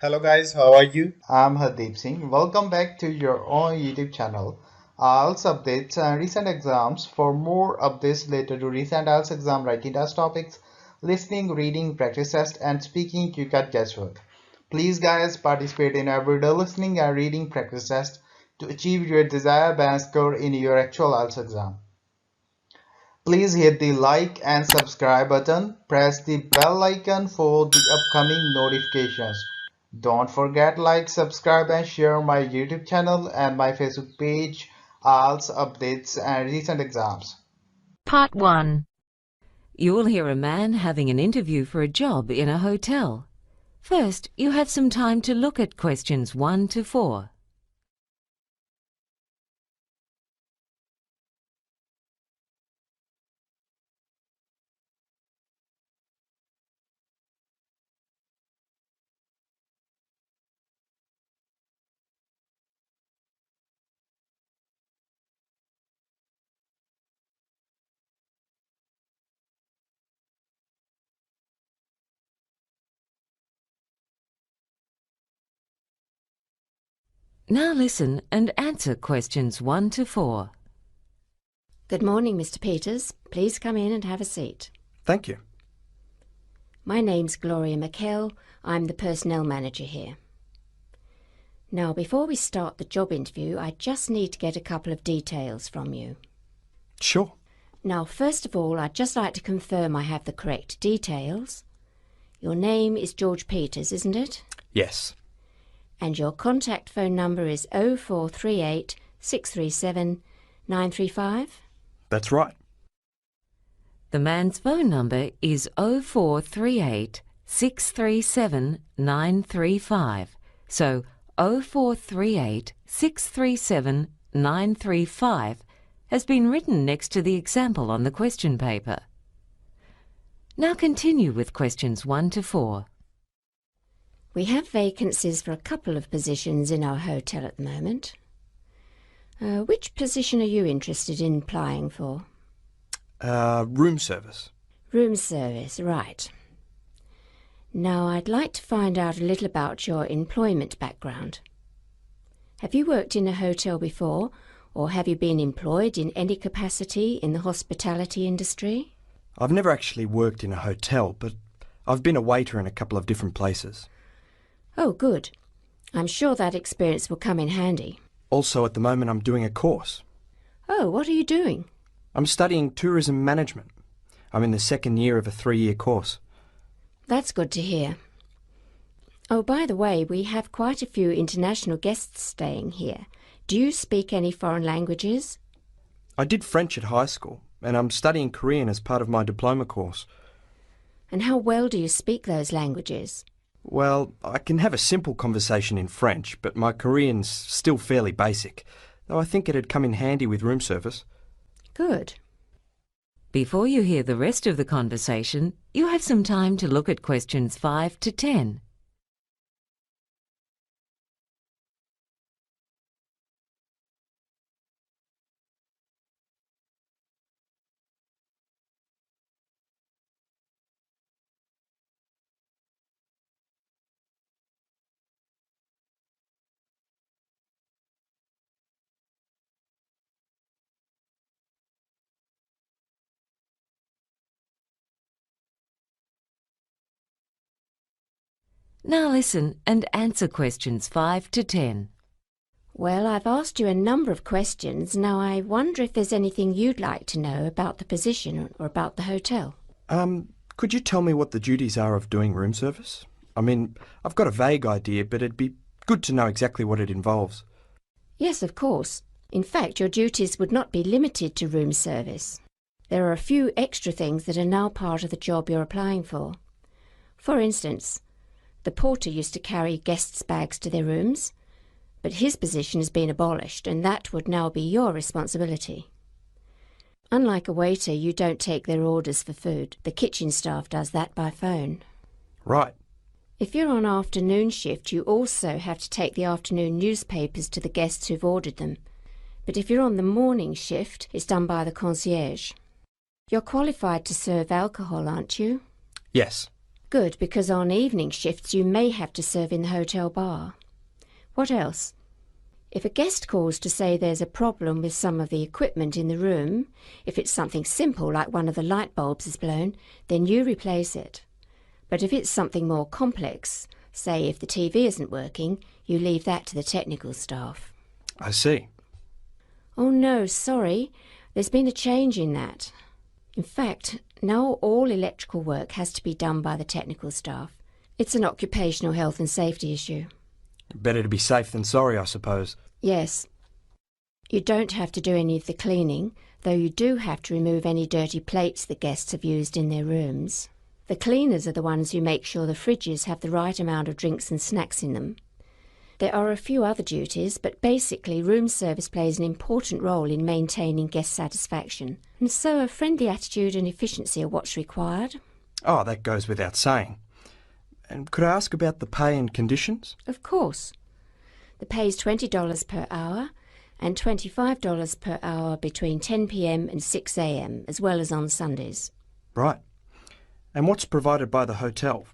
Hello guys, how are you? I'm Hardeep Singh. Welcome back to your own YouTube channel. IELTS updates and recent exams. For more updates related to recent IELTS exam writing test topics, listening, reading, practice test, and speaking, you got guesswork. Please, guys, participate in everyday listening and reading practice test to achieve your desired band score in your actual IELTS exam. Please hit the like and subscribe button. Press the bell icon for the upcoming notifications. Don't forget like, subscribe and share my YouTube channel and my Facebook page, IELTS updates and recent exams. Part 1. You will hear a man having an interview for a job in a hotel. First, you have some time to look at questions 1 to 4. Now listen and answer questions 1 to 4. Good morning, Mr. Peters. Please come in and have a seat. Thank you. My name's Gloria McKell. I'm the personnel manager here. Now, before we start the job interview, I just need to get a couple of details from you. Sure. Now, first of all, I'd just like to confirm I have the correct details. Your name is George Peters, isn't it? Yes. And your contact phone number is 0438 637 935? That's right. The man's phone number is 0438 637 935. So 0438 637 935 has been written next to the example on the question paper. Now continue with questions 1 to 4. We have vacancies for a couple of positions in our hotel at the moment. Which position are you interested in applying for? Room service. Room service, right. Now, I'd like to find out a little about your employment background. Have you worked in a hotel before, or have you been employed in any capacity in the hospitality industry? I've never actually worked in a hotel, but I've been a waiter in a couple of different places. Oh, good. I'm sure that experience will come in handy. Also, at the moment, I'm doing a course. Oh, what are you doing? I'm studying tourism management. I'm in the second year of a 3-year course. That's good to hear. Oh, by the way, we have quite a few international guests staying here. Do you speak any foreign languages? I did French at high school, and I'm studying Korean as part of my diploma course. And how well do you speak those languages? Well, I can have a simple conversation in French, but my Korean's still fairly basic, though I think it'd come in handy with room service. Good. Before you hear the rest of the conversation, you have some time to look at questions 5 to 10. Now listen and answer questions 5 to 10. Well, I've asked you a number of questions. Now, I wonder if there's anything you'd like to know about the position or about the hotel. Could you tell me what the duties are of doing room service? I mean, I've got a vague idea, but it'd be good to know exactly what it involves. Yes, of course. In fact, your duties would not be limited to room service. There are a few extra things that are now part of the job you're applying for. For instance, the porter used to carry guests' bags to their rooms, but his position has been abolished, and that would now be your responsibility. Unlike a waiter, you don't take their orders for food. The kitchen staff does that by phone. Right. If you're on afternoon shift, you also have to take the afternoon newspapers to the guests who've ordered them. But if you're on the morning shift, it's done by the concierge. You're qualified to serve alcohol, aren't you? Yes. Good, because on evening shifts you may have to serve in the hotel bar. What else? If a guest calls to say there's a problem with some of the equipment in the room, if it's something simple like one of the light bulbs is blown, then you replace it. But if it's something more complex, say if the TV isn't working, you leave that to the technical staff. I see. Oh no, sorry, there's been a change in that. In fact, now all electrical work has to be done by the technical staff. It's an occupational health and safety issue. Better to be safe than sorry, I suppose. Yes. You don't have to do any of the cleaning, though you do have to remove any dirty plates the guests have used in their rooms. The cleaners are the ones who make sure the fridges have the right amount of drinks and snacks in them. There are a few other duties, but basically room service plays an important role in maintaining guest satisfaction, and so a friendly attitude and efficiency are what's required. Oh, that goes without saying. And could I ask about the pay and conditions? Of course. The pay is $20 per hour and $25 per hour between 10 p.m. and 6 a.m, as well as on Sundays. Right. And what's provided by the hotel?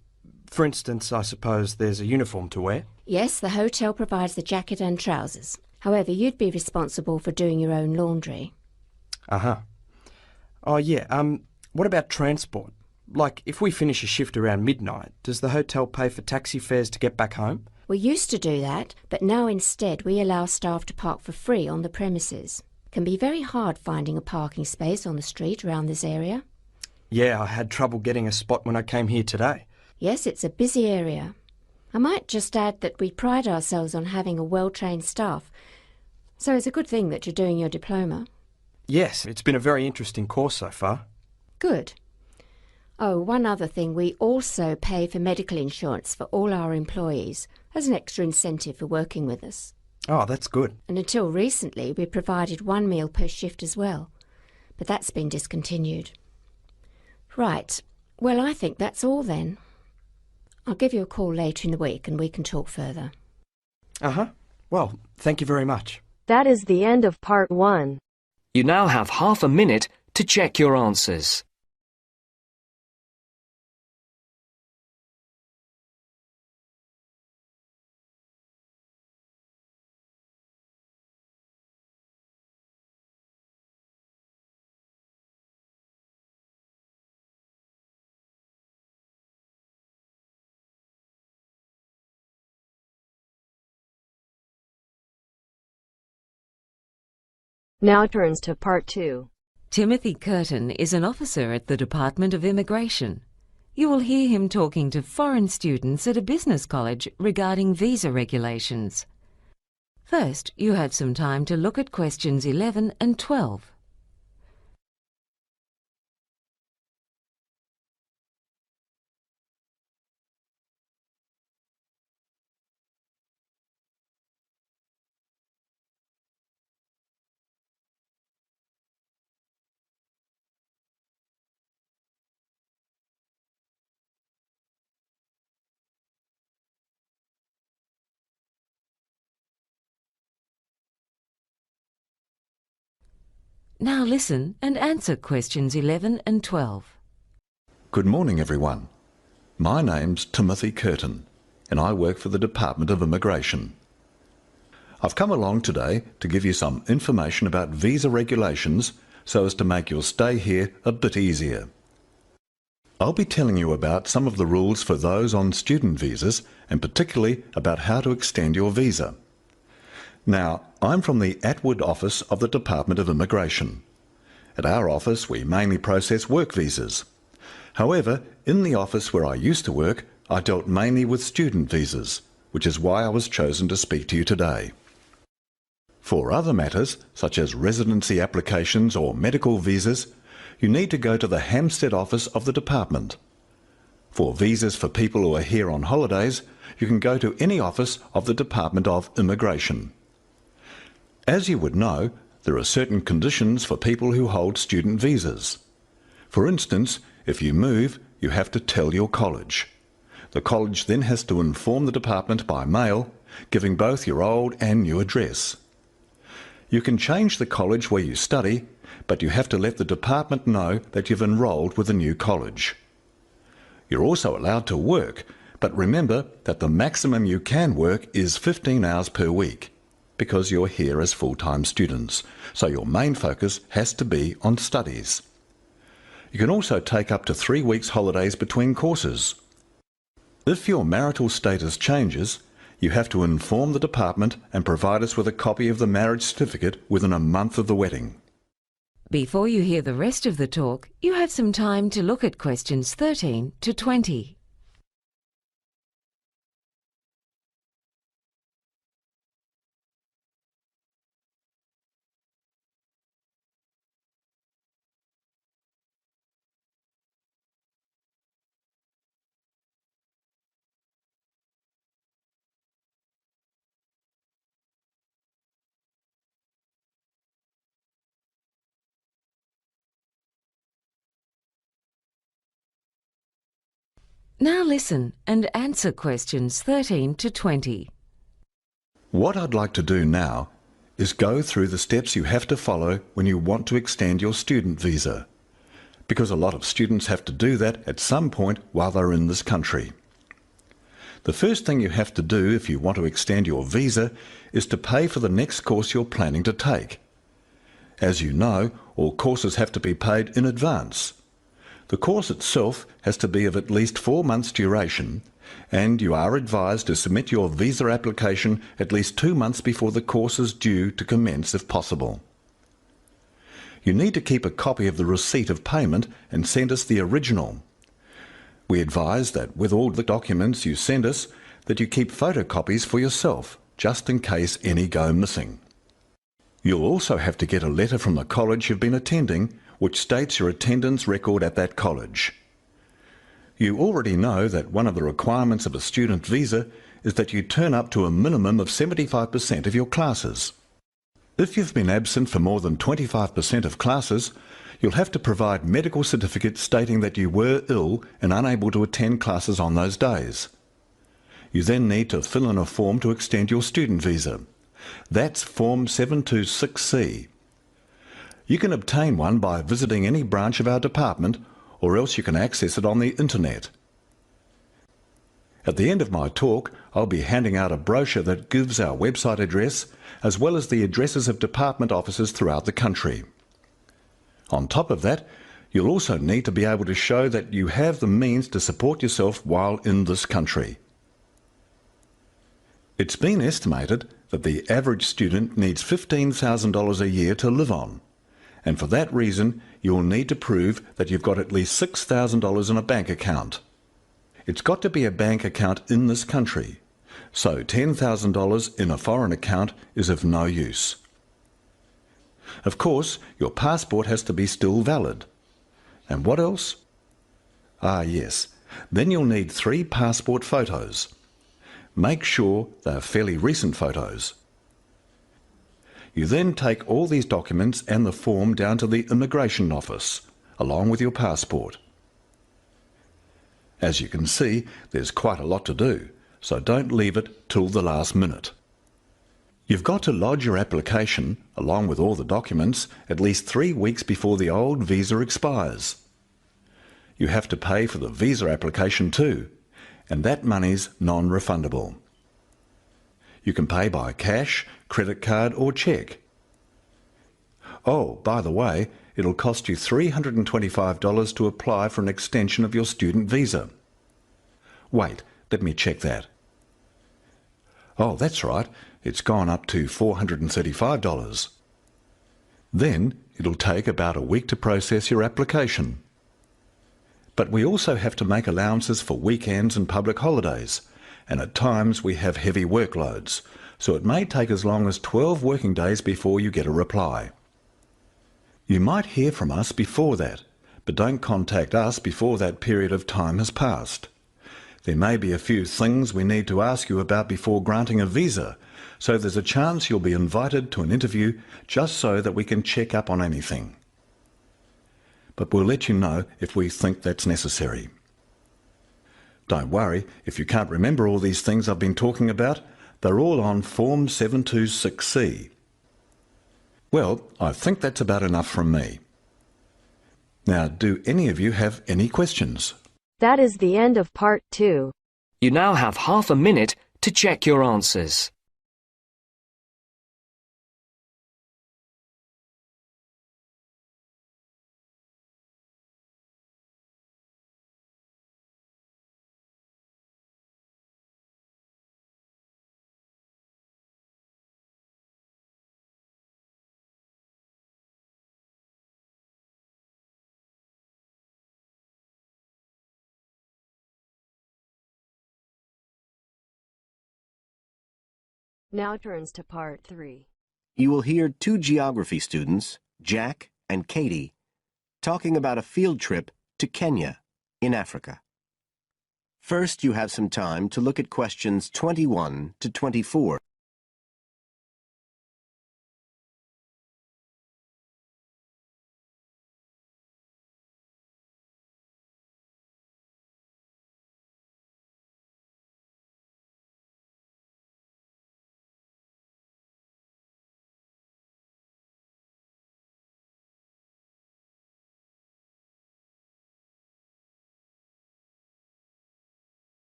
For instance, I suppose there's a uniform to wear? Yes, the hotel provides the jacket and trousers. However, you'd be responsible for doing your own laundry. Uh-huh. Oh, yeah, what about transport? Like, if we finish a shift around midnight, does the hotel pay for taxi fares to get back home? We used to do that, but now instead we allow staff to park for free on the premises. It can be very hard finding a parking space on the street around this area. Yeah, I had trouble getting a spot when I came here today. Yes, it's a busy area. I might just add that we pride ourselves on having a well-trained staff, so it's a good thing that you're doing your diploma. Yes, it's been a very interesting course so far. Good. Oh, one other thing, we also pay for medical insurance for all our employees as an extra incentive for working with us. Oh, that's good. And until recently, we provided 1 meal per shift as well, but that's been discontinued. Right. Well, I think that's all then. I'll give you a call later in the week and we can talk further. Uh-huh. Well, thank you very much. That is the end of part 1. You now have half a minute to check your answers. Now turns to part 2. Timothy Curtin is an officer at the Department of Immigration. You will hear him talking to foreign students at a business college regarding visa regulations. First, you have some time to look at questions 11 and 12. Now listen and answer questions 11 and 12. Good morning, everyone. My name's Timothy Curtin, and I work for the Department of Immigration. I've come along today to give you some information about visa regulations so as to make your stay here a bit easier. I'll be telling you about some of the rules for those on student visas and particularly about how to extend your visa. Now, I'm from the Atwood office of the Department of Immigration. At our office, we mainly process work visas. However, in the office where I used to work, I dealt mainly with student visas, which is why I was chosen to speak to you today. For other matters, such as residency applications or medical visas, you need to go to the Hampstead office of the department. For visas for people who are here on holidays, you can go to any office of the Department of Immigration. As you would know, there are certain conditions for people who hold student visas. For instance, if you move, you have to tell your college. The college then has to inform the department by mail, giving both your old and new address. You can change the college where you study, but you have to let the department know that you've enrolled with a new college. You're also allowed to work, but remember that the maximum you can work is 15 hours per week, because you're here as full-time students, so your main focus has to be on studies. You can also take up to 3 weeks holidays between courses. If your marital status changes, you have to inform the department and provide us with a copy of the marriage certificate within a month of the wedding. Before you hear the rest of the talk, you have some time to look at questions 13 to 20. Now listen and answer questions 13 to 20. What I'd like to do now is go through the steps you have to follow when you want to extend your student visa, because a lot of students have to do that at some point while they're in this country. The first thing you have to do if you want to extend your visa is to pay for the next course you're planning to take. As you know, all courses have to be paid in advance. The course itself has to be of at least 4 months' duration, and you are advised to submit your visa application at least 2 months before the course is due to commence if possible. You need to keep a copy of the receipt of payment and send us the original. We advise that with all the documents you send us, that you keep photocopies for yourself, just in case any go missing. You'll also have to get a letter from the college you've been attending, which states your attendance record at that college. You already know that one of the requirements of a student visa is that you turn up to a minimum of 75% of your classes. If you've been absent for more than 25% of classes, you'll have to provide medical certificates stating that you were ill and unable to attend classes on those days. You then need to fill in a form to extend your student visa. That's Form 726C. You can obtain one by visiting any branch of our department, or else you can access it on the internet. At the end of my talk, I'll be handing out a brochure that gives our website address, as well as the addresses of department offices throughout the country. On top of that, you'll also need to be able to show that you have the means to support yourself while in this country. It's been estimated that the average student needs $15,000 a year to live on, and for that reason you'll need to prove that you've got at least $6,000 in a bank account. It's got to be a bank account in this country, so $10,000 in a foreign account is of no use. Of course, your passport has to be still valid. And what else? Ah yes, then you'll need 3 passport photos. Make sure they're fairly recent photos. You then take all these documents and the form down to the immigration office, along with your passport. As you can see, there's quite a lot to do, so don't leave it till the last minute. You've got to lodge your application, along with all the documents, at least 3 weeks before the old visa expires. You have to pay for the visa application too, and that money's non-refundable. You can pay by cash, credit card or cheque. Oh, by the way, it'll cost you $325 to apply for an extension of your student visa. Wait, let me check that. Oh, that's right, it's gone up to $435. Then it'll take about a week to process your application. But we also have to make allowances for weekends and public holidays, and at times we have heavy workloads, so it may take as long as 12 working days before you get a reply. You might hear from us before that, but don't contact us before that period of time has passed. There may be a few things we need to ask you about before granting a visa, so there's a chance you'll be invited to an interview just so that we can check up on anything. But we'll let you know if we think that's necessary. Don't worry, if you can't remember all these things I've been talking about, they're all on Form 726C. Well, I think that's about enough from me. Now, do any of you have any questions? That is the end of part 2. You now have half a minute to check your answers. Now turns to part 3. You will hear two geography students, Jack and Katie, talking about a field trip to Kenya in Africa. First, you have some time to look at questions 21 to 24.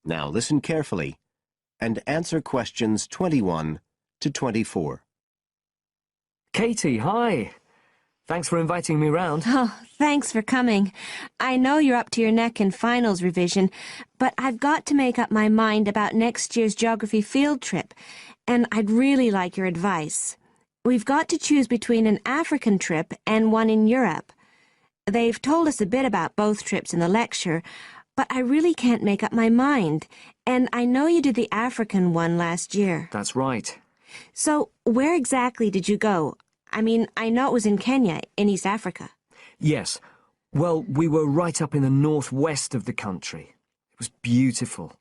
Now listen carefully and answer questions 21 to 24. Katie, hi. Thanks for inviting me round. Oh, thanks for coming. I know you're up to your neck in finals revision, but I've got to make up my mind about next year's geography field trip, and I'd really like your advice. We've got to choose between an African trip and one in Europe. They've told us a bit about both trips in the lecture, but I really can't make up my mind, and I know you did the African one last year. That's right. So, where exactly did you go? I mean, I know it was in Kenya, in East Africa. Yes. Well, we were right up in the northwest of the country. It was beautiful.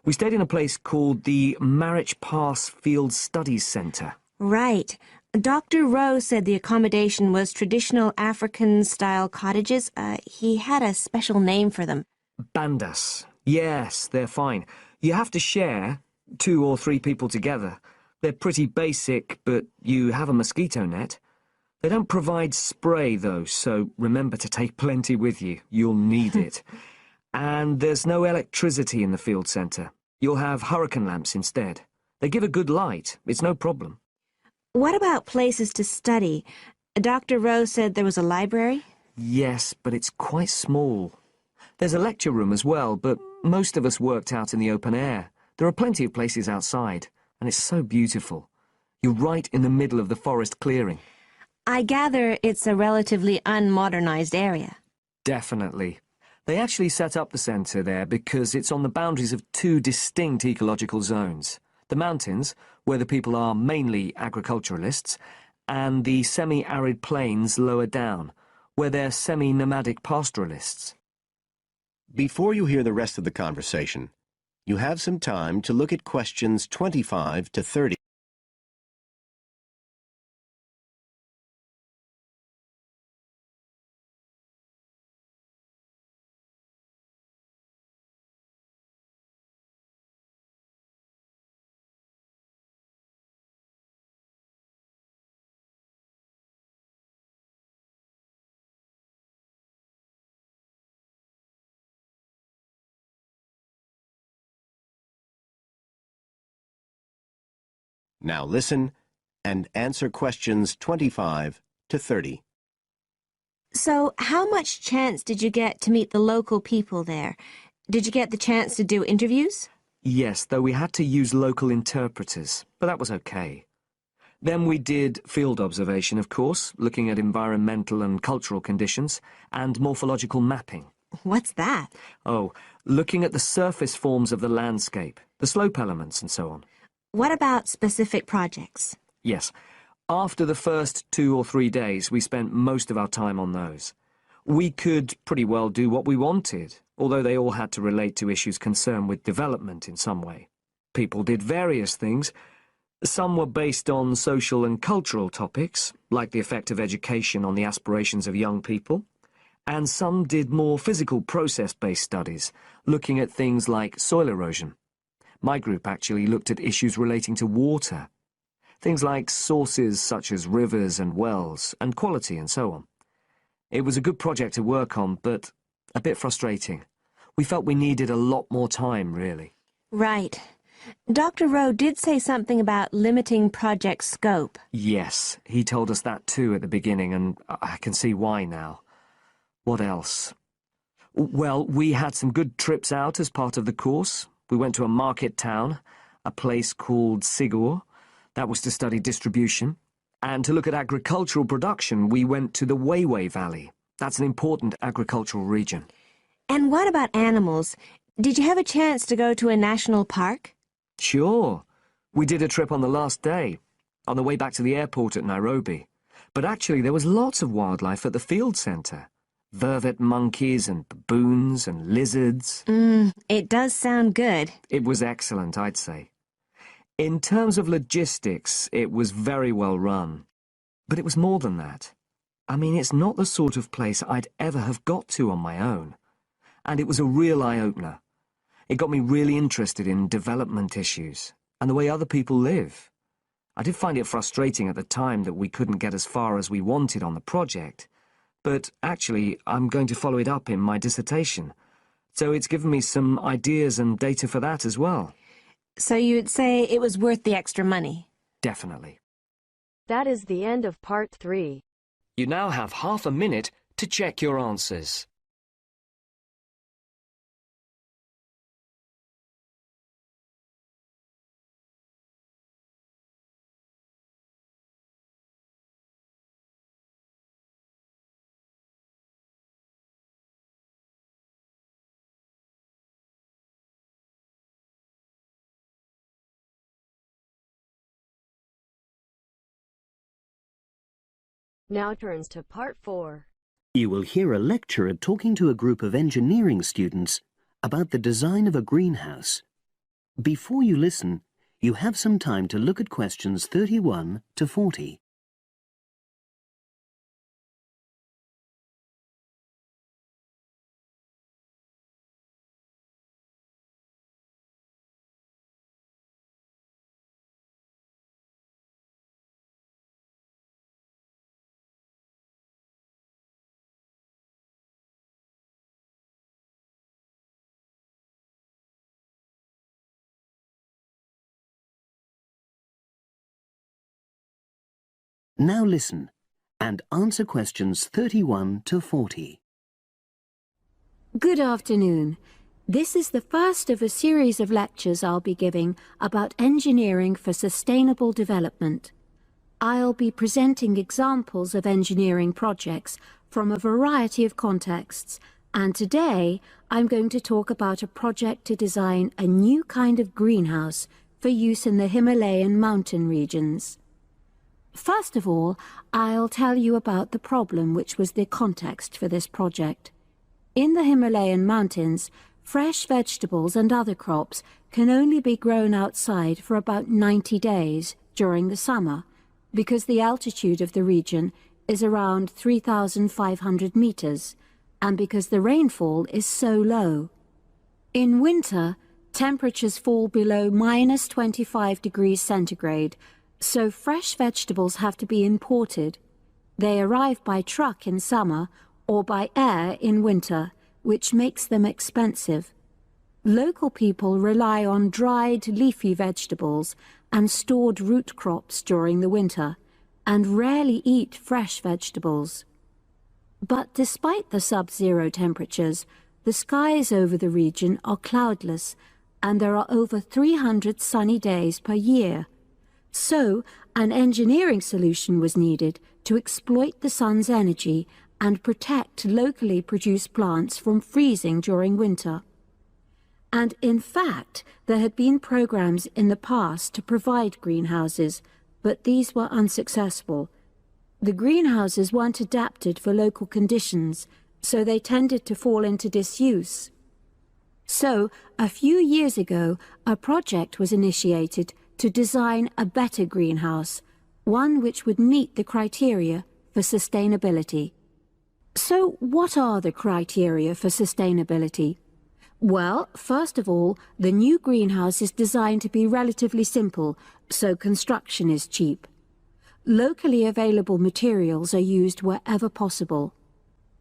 We stayed in a place called the Marich Pass Field Studies Centre. Right. Dr. Rowe said the accommodation was traditional African-style cottages. He had a special name for them. Bandas. Yes, they're fine. You have to share, 2 or 3 people together. They're pretty basic, but you have a mosquito net. They don't provide spray, though, so remember to take plenty with you. You'll need it. And there's no electricity in the field centre. You'll have hurricane lamps instead. They give a good light. It's no problem. What about places to study? Dr. Rowe said there was a library? Yes, but it's quite small. There's a lecture room as well, but most of us worked out in the open air. There are plenty of places outside, and it's so beautiful. You're right in the middle of the forest clearing. I gather it's a relatively unmodernized area. Definitely. They actually set up the centre there because it's on the boundaries of 2 distinct ecological zones. The mountains, where the people are mainly agriculturalists, and the semi-arid plains lower down, where they're semi-nomadic pastoralists. Before you hear the rest of the conversation, you have some time to look at questions 25 to 30. Now listen and answer questions 25 to 30. So, how much chance did you get to meet the local people there? Did you get the chance to do interviews? Yes, though we had to use local interpreters, but that was okay. Then we did field observation, of course, looking at environmental and cultural conditions, and morphological mapping. What's that? Oh, looking at the surface forms of the landscape, the slope elements and so on. What about specific projects? Yes. After the first 2 or 3 days, we spent most of our time on those. We could pretty well do what we wanted, although they all had to relate to issues concerned with development in some way. People did various things. Some were based on social and cultural topics, like the effect of education on the aspirations of young people, and some did more physical process-based studies, looking at things like soil erosion. My group actually looked at issues relating to water, things like sources such as rivers and wells, and quality and so on. It was a good project to work on, but a bit frustrating. We felt we needed a lot more time, really. Right. Dr. Rowe did say something about limiting project scope. Yes, he told us that too at the beginning, and I can see why now. What else? Well, we had some good trips out as part of the course. We went to a market town, a place called Sigur. That was to study distribution. And to look at agricultural production, we went to the Weiwei Valley. That's an important agricultural region. And what about animals? Did you have a chance to go to a national park? Sure. We did a trip on the last day, on the way back to the airport at Nairobi. But actually, there was lots of wildlife at the field centre. Vervet monkeys and baboons and lizards. It does sound good. It was excellent, I'd say. In terms of logistics, it was very well run. But it was more than that. I mean, it's not the sort of place I'd ever have got to on my own. And it was a real eye-opener. It got me really interested in development issues and the way other people live. I did find it frustrating at the time that we couldn't get as far as we wanted on the project. But actually, I'm going to follow it up in my dissertation. So it's given me some ideas and data for that as well. So you'd say it was worth the extra money? Definitely. That is the end of part 3. You now have half a minute to check your answers. Now turns to part 4. You will hear a lecturer talking to a group of engineering students about the design of a greenhouse. Before you listen, you have some time to look at questions 31 to 40. Now listen and answer questions 31 to 40. Good afternoon. This is the first of a series of lectures I'll be giving about engineering for sustainable development. I'll be presenting examples of engineering projects from a variety of contexts, and today I'm going to talk about a project to design a new kind of greenhouse for use in the Himalayan mountain regions. First of all, I'll tell you about the problem which was the context for this project. In the Himalayan mountains, fresh vegetables and other crops can only be grown outside for about 90 days during the summer, because the altitude of the region is around 3,500 meters, and because the rainfall is so low. In winter, temperatures fall below minus 25 degrees centigrade, so fresh vegetables have to be imported. They arrive by truck in summer or by air in winter, which makes them expensive. Local people rely on dried leafy vegetables and stored root crops during the winter, and rarely eat fresh vegetables. But despite the sub-zero temperatures, the skies over the region are cloudless, and there are over 300 sunny days per year. So, an engineering solution was needed to exploit the sun's energy and protect locally produced plants from freezing during winter. And in fact, there had been programs in the past to provide greenhouses, but these were unsuccessful. The greenhouses weren't adapted for local conditions, so they tended to fall into disuse. So, a few years ago, a project was initiated to design a better greenhouse, one which would meet the criteria for sustainability. So, what are the criteria for sustainability? Well, first of all, the new greenhouse is designed to be relatively simple, so construction is cheap. Locally available materials are used wherever possible.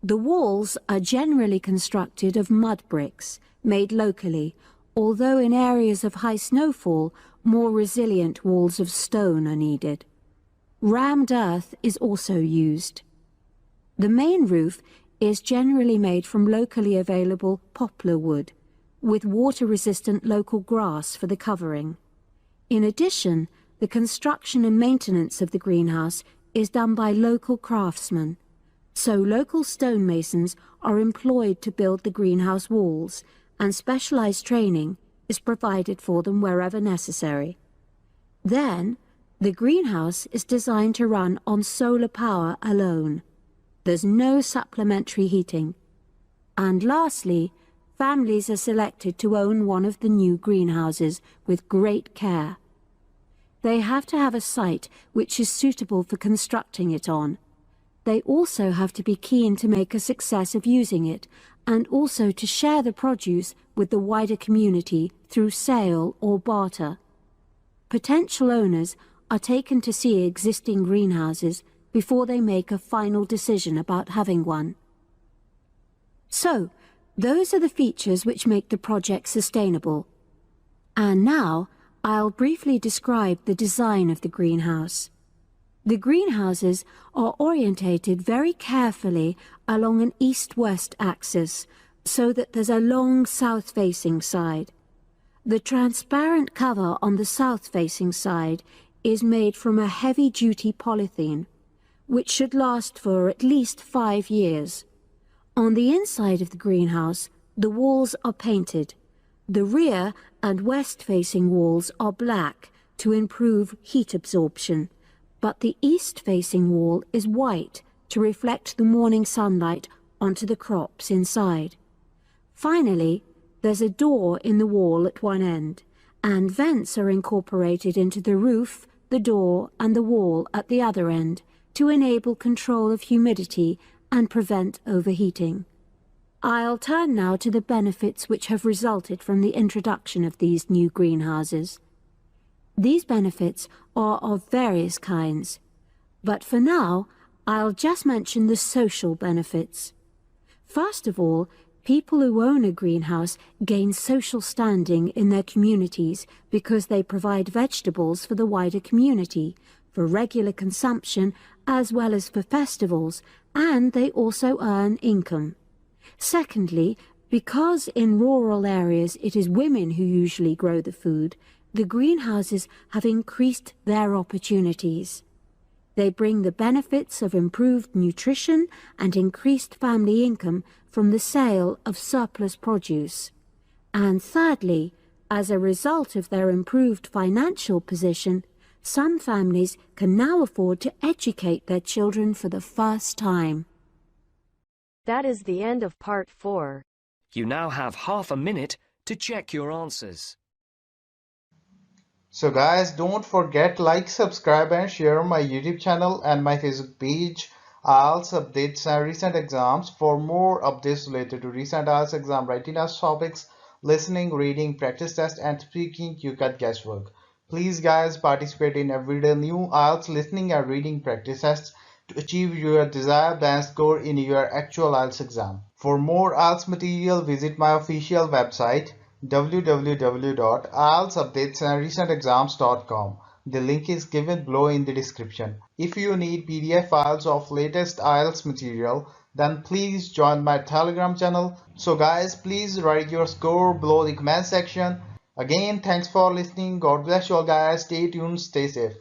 The walls are generally constructed of mud bricks, made locally, although in areas of high snowfall, more resilient walls of stone are needed. Rammed earth is also used. The main roof is generally made from locally available poplar wood, with water-resistant local grass for the covering. In addition, the construction and maintenance of the greenhouse is done by local craftsmen, so local stonemasons are employed to build the greenhouse walls, and specialized training is provided for them wherever necessary. Then, the greenhouse is designed to run on solar power alone. There's no supplementary heating. And lastly, families are selected to own one of the new greenhouses with great care. They have to have a site which is suitable for constructing it on. They also have to be keen to make a success of using it, and also to share the produce with the wider community through sale or barter. Potential owners are taken to see existing greenhouses before they make a final decision about having one. So, those are the features which make the project sustainable. And now, I'll briefly describe the design of the greenhouse. The greenhouses are orientated very carefully along an east-west axis, so that there's a long south-facing side. The transparent cover on the south-facing side is made from a heavy-duty polythene, which should last for at least 5 years. On the inside of the greenhouse, the walls are painted. The rear and west-facing walls are black to improve heat absorption, but the east-facing wall is white to reflect the morning sunlight onto the crops inside. Finally, there's a door in the wall at one end, and vents are incorporated into the roof, the door, and the wall at the other end to enable control of humidity and prevent overheating. I'll turn now to the benefits which have resulted from the introduction of these new greenhouses. These benefits are of various kinds, but for now, I'll just mention the social benefits. First of all, people who own a greenhouse gain social standing in their communities because they provide vegetables for the wider community, for regular consumption as well as for festivals, and they also earn income. Secondly, because in rural areas it is women who usually grow the food, the greenhouses have increased their opportunities. They bring the benefits of improved nutrition and increased family income from the sale of surplus produce. And thirdly, as a result of their improved financial position, some families can now afford to educate their children for the first time. That is the end of part 4. You now have half a minute to check your answers. So guys, don't forget like, subscribe and share my YouTube channel and my Facebook page, IELTS updates and recent exams. For more updates related to recent IELTS exam writing test topics, listening, reading, practice test and speaking, you got guesswork. Please guys, participate in everyday new IELTS listening and reading practice tests to achieve your desired band score in your actual IELTS exam. For more IELTS material, visit my official website www.ieltsupdatesandrecentexams.com. The link is given below in the description. If you need PDF files of latest IELTS material, then please join my Telegram channel. So guys, please write your score below the comment section. Again, thanks for listening. God bless you all guys. Stay tuned, stay safe.